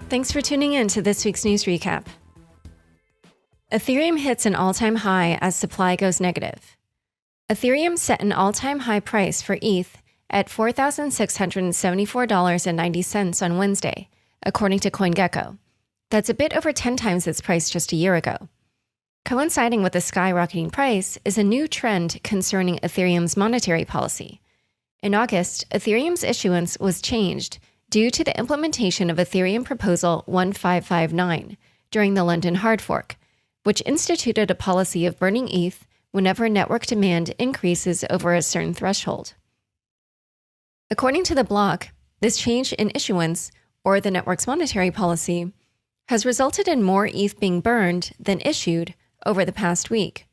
Thanks for tuning in to this week's news recap. Ethereum hits an all-time high as supply goes negative. Ethereum set an all-time high price for ETH at $4,674.90 on Wednesday, according to CoinGecko. That's a bit over 10 times its price just a year ago. Coinciding with the skyrocketing price is a new trend concerning Ethereum's monetary policy. In August, Ethereum's issuance was changed due to the implementation of Ethereum Proposal 1559 during the London hard fork, which instituted a policy of burning ETH whenever network demand increases over a certain threshold. According to the block, this change in issuance, or the network's monetary policy, has resulted in more ETH being burned than issued over the past week.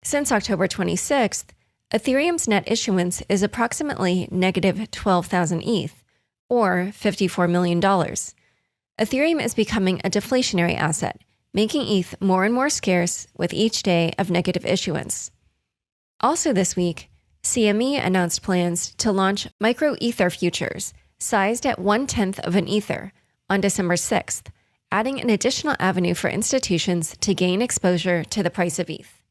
Since October 26th, Ethereum's net issuance is approximately negative 12,000 ETH, or $54 million. Ethereum is becoming a deflationary asset, making ETH more and more scarce with each day of negative issuance. Also this week, CME announced plans to launch micro Ether futures, sized at 1/10 of an Ether, on December 6th, adding an additional avenue for institutions to gain exposure to the price of ETH.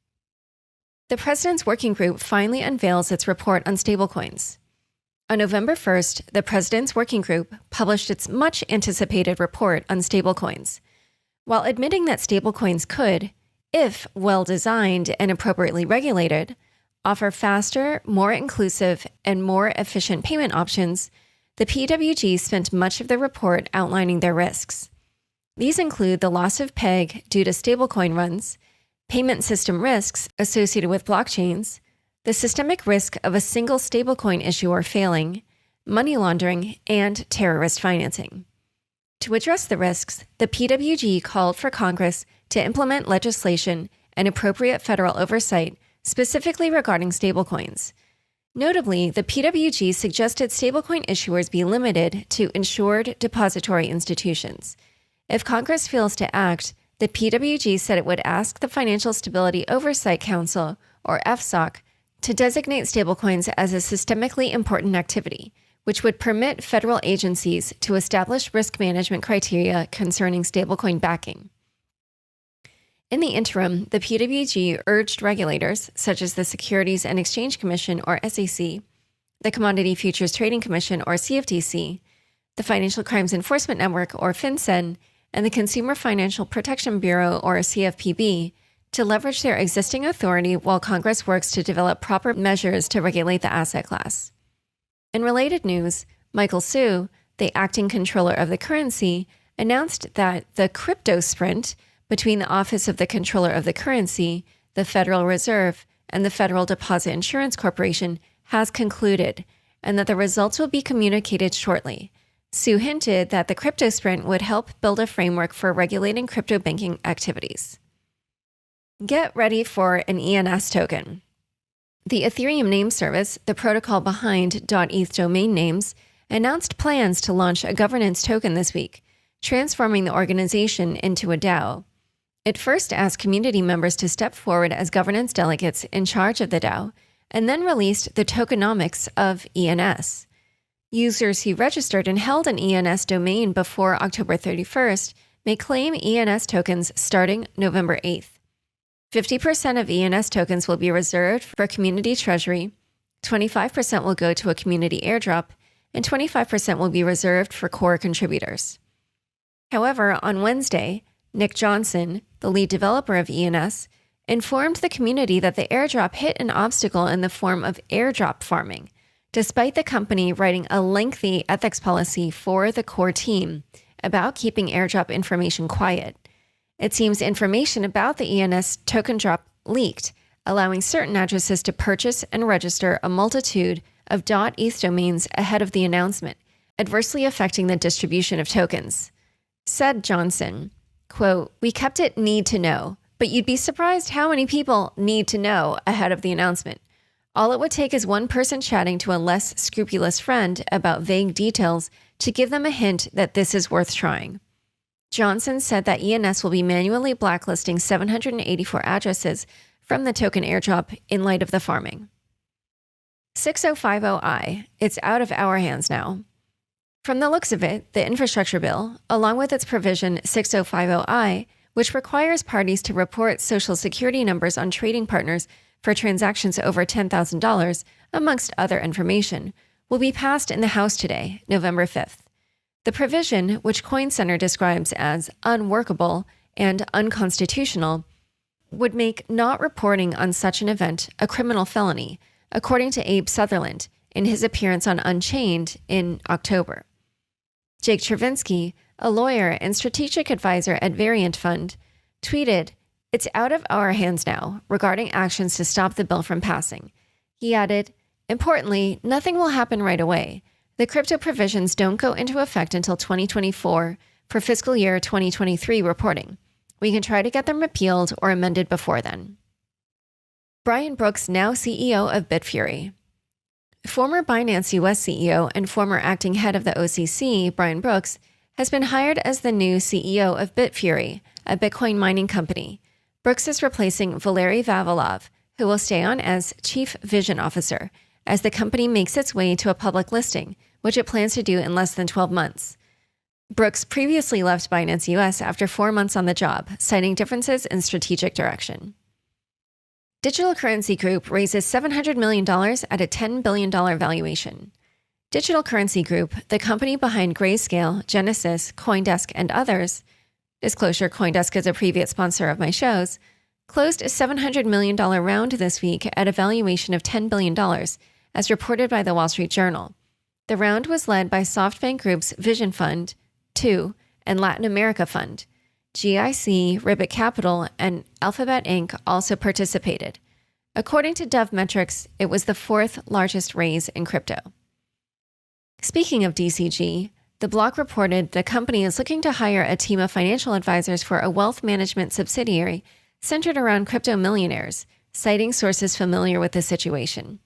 The President's Working Group finally unveils its report on stablecoins. On November 1st, the President's Working Group published its much-anticipated report on stablecoins. While admitting that stablecoins could, if well-designed and appropriately regulated, offer faster, more inclusive, and more efficient payment options, the PWG spent much of the report outlining their risks. These include the loss of peg due to stablecoin runs, payment system risks associated with blockchains, the systemic risk of a single stablecoin issuer failing, money laundering, and terrorist financing. To address the risks, the PWG called for Congress to implement legislation and appropriate federal oversight specifically regarding stablecoins. Notably, the PWG suggested stablecoin issuers be limited to insured depository institutions. If Congress fails to act, the PWG said it would ask the Financial Stability Oversight Council, or FSOC, to designate stablecoins as a systemically important activity, which would permit federal agencies to establish risk management criteria concerning stablecoin backing. In the interim, the PWG urged regulators, such as the Securities and Exchange Commission, or SEC, the Commodity Futures Trading Commission, or CFTC, the Financial Crimes Enforcement Network, or FinCEN, and the Consumer Financial Protection Bureau, or CFPB, to leverage their existing authority while Congress works to develop proper measures to regulate the asset class. In related news, Michael Hsu, the acting controller of the currency, announced that the crypto sprint between the Office of the Controller of the Currency, the Federal Reserve, and the Federal Deposit Insurance Corporation has concluded, and that the results will be communicated shortly. Hsu hinted that the crypto sprint would help build a framework for regulating crypto banking activities. Get ready for an ENS token. The Ethereum name service, the protocol behind .eth domain names, announced plans to launch a governance token this week, transforming the organization into a DAO. It first asked community members to step forward as governance delegates in charge of the DAO, and then released the tokenomics of ENS. Users who registered and held an ENS domain before October 31st may claim ENS tokens starting November 8th. 50% of ENS tokens will be reserved for community treasury, 25% will go to a community airdrop, and 25% will be reserved for core contributors. However, on Wednesday, Nick Johnson, the lead developer of ENS, informed the community that the airdrop hit an obstacle in the form of airdrop farming, despite the company writing a lengthy ethics policy for the core team about keeping airdrop information quiet. It seems information about the ENS token drop leaked, allowing certain addresses to purchase and register a multitude of .eth domains ahead of the announcement, adversely affecting the distribution of tokens. Said Johnson, quote, "We kept it need to know, but you'd be surprised how many people need to know ahead of the announcement. All it would take is one person chatting to a less scrupulous friend about vague details to give them a hint that this is worth trying." Johnson said that ENS will be manually blacklisting 784 addresses from the token airdrop in light of the farming. 6050I, it's out of our hands now. From the looks of it, the infrastructure bill, along with its provision 6050I, which requires parties to report social security numbers on trading partners for transactions over $10,000, amongst other information, will be passed in the House today, November 5th. The provision, which Coin Center describes as unworkable and unconstitutional, would make not reporting on such an event a criminal felony, according to Abe Sutherland in his appearance on Unchained in October. Jake Chervinsky, a lawyer and strategic advisor at Variant Fund, tweeted, "It's out of our hands now regarding actions to stop the bill from passing." He added, "Importantly, nothing will happen right away. The crypto provisions don't go into effect until 2024 for fiscal year 2023 reporting. We can try to get them repealed or amended before then." Brian Brooks, now CEO of Bitfury. Former Binance US CEO and former acting head of the OCC, Brian Brooks, has been hired as the new CEO of Bitfury, a Bitcoin mining company. Brooks is replacing Valery Vavilov, who will stay on as Chief Vision Officer, as the company makes its way to a public listing, which it plans to do in less than 12 months. Brooks previously left Binance US after 4 months on the job, citing differences in strategic direction. Digital Currency Group raises $700 million at a $10 billion valuation. Digital Currency Group, the company behind Grayscale, Genesis, CoinDesk, and others — disclosure, CoinDesk is a previous sponsor of my shows — closed a $700 million round this week at a valuation of $10 billion, as reported by the Wall Street Journal. The round was led by SoftBank Group's Vision Fund, 2, and Latin America Fund. GIC, Ribbit Capital, and Alphabet Inc. also participated. According to Dove Metrics, it was the 4th largest raise in crypto. Speaking of DCG, the block reported the company is looking to hire a team of financial advisors for a wealth management subsidiary centered around crypto millionaires, citing sources familiar with the situation.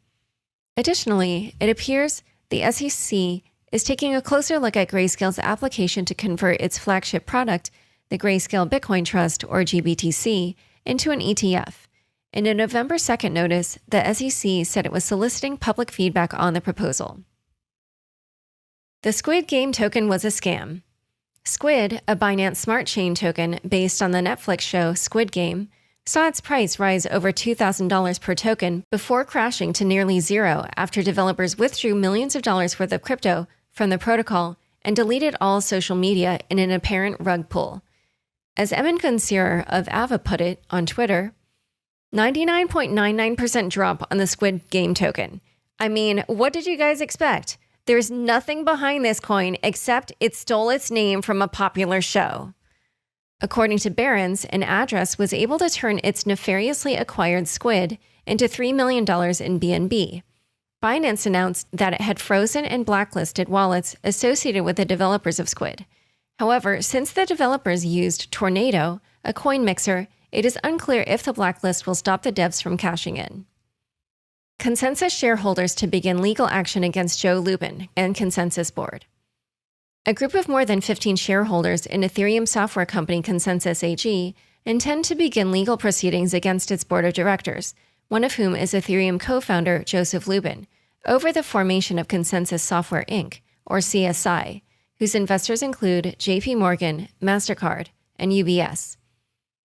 Additionally, it appears the SEC is taking a closer look at Grayscale's application to convert its flagship product, the Grayscale Bitcoin Trust, or GBTC, into an ETF. In a November 2nd notice, the SEC said it was soliciting public feedback on the proposal. The Squid Game token was a scam. Squid, a Binance Smart Chain token based on the Netflix show Squid Game, saw its price rise over $2,000 per token before crashing to nearly zero after developers withdrew millions of dollars worth of crypto from the protocol and deleted all social media in an apparent rug pull. As Emin Gunsirer of Ava put it on Twitter, 99.99% drop on the Squid Game token. I mean, what did you guys expect? There's nothing behind this coin except it stole its name from a popular show. According to Barron's, an address was able to turn its nefariously acquired Squid into $3 million in BNB. Binance announced that it had frozen and blacklisted wallets associated with the developers of Squid. However, since the developers used Tornado, a coin mixer, it is unclear if the blacklist will stop the devs from cashing in. ConsenSys shareholders to begin legal action against Joe Lubin and ConsenSys board. A group of more than 15 shareholders in Ethereum software company ConsenSys AG intend to begin legal proceedings against its board of directors, one of whom is Ethereum co-founder Joseph Lubin, over the formation of ConsenSys Software Inc., or CSI, whose investors include JP Morgan, MasterCard, and UBS.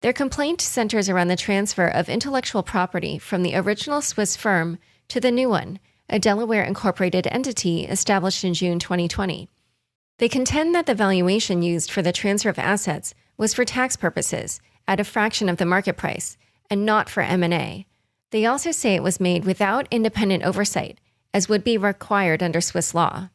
Their complaint centers around the transfer of intellectual property from the original Swiss firm to the new one, a Delaware-incorporated entity established in June 2020. They contend that the valuation used for the transfer of assets was for tax purposes, at a fraction of the market price, and not for M&A. They also say it was made without independent oversight, as would be required under Swiss law.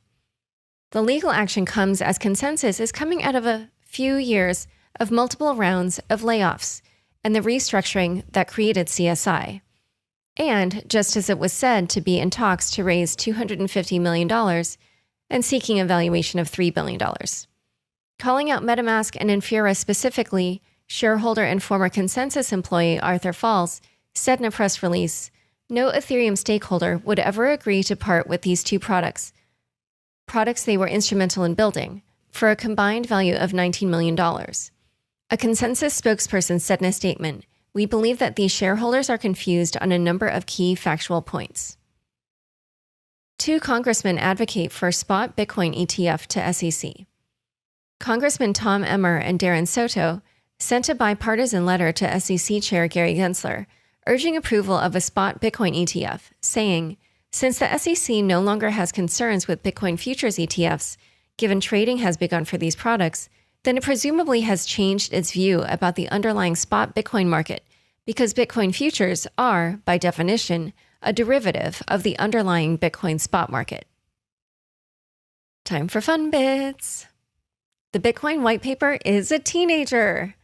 The legal action comes as ConsenSys is coming out of a few years of multiple rounds of layoffs and the restructuring that created CSI. And just as it was said to be in talks to raise $250 million and seeking a valuation of $3 billion. Calling out MetaMask and Infura specifically, shareholder and former ConsenSys employee Arthur Falls said in a press release, no Ethereum stakeholder would ever agree to part with these two products they were instrumental in building, for a combined value of $19 million. A ConsenSys spokesperson said in a statement, "We believe that these shareholders are confused on a number of key factual points." Two congressmen advocate for spot Bitcoin ETF to SEC. Congressman Tom Emmer and Darren Soto sent a bipartisan letter to SEC Chair Gary Gensler, urging approval of a spot Bitcoin ETF, saying, since the SEC no longer has concerns with Bitcoin futures ETFs, given trading has begun for these products, then it presumably has changed its view about the underlying spot Bitcoin market, because Bitcoin futures are, by definition, a derivative of the underlying Bitcoin spot market. Time for fun bits. The Bitcoin white paper is a teenager.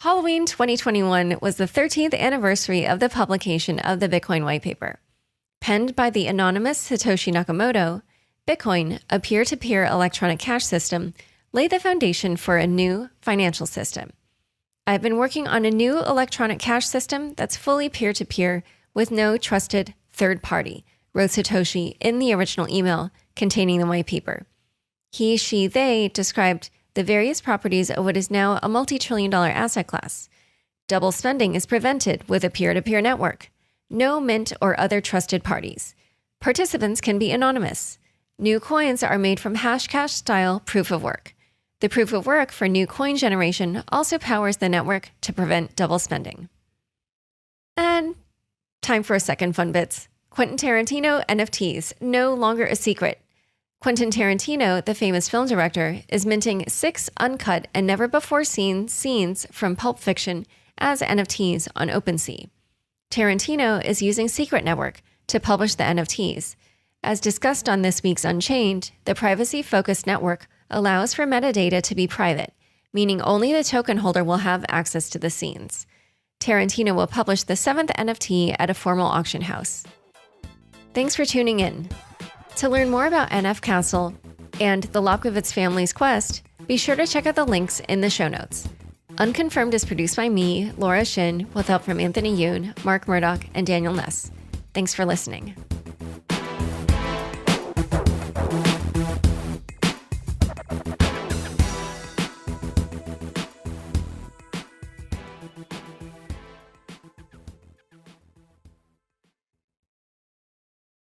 Halloween 2021 was the 13th anniversary of the publication of the Bitcoin white paper. Penned by the anonymous Satoshi Nakamoto, Bitcoin, a peer-to-peer electronic cash system, laid the foundation for a new financial system. I've been working on a new electronic cash system that's fully peer-to-peer with no trusted third party, wrote Satoshi in the original email containing the white paper. He, she, they described the various properties of what is now a multi-trillion-dollar asset class. Double spending is prevented with a peer-to-peer network. No mint or other trusted parties. Participants can be anonymous. New coins are made from Hashcash-style proof of work. The proof of work for new coin generation also powers the network to prevent double spending. And time for a second fun bits. Quentin Tarantino NFTs, no longer a secret. Quentin Tarantino, the famous film director, is minting 6 uncut and never-before-seen scenes from Pulp Fiction as NFTs on OpenSea. Tarantino is using Secret Network to publish the NFTs. As discussed on this week's Unchained, the privacy-focused network allows for metadata to be private, meaning only the token holder will have access to the scenes. Tarantino will publish the 7th NFT at a formal auction house. Thanks for tuning in. To learn more about NF Castle and the Lobkowitz family's quest, be sure to check out the links in the show notes. Unconfirmed is produced by me, Laura Shin, with help from Anthony Yoon, Mark Murdoch, and Daniel Ness. Thanks for listening.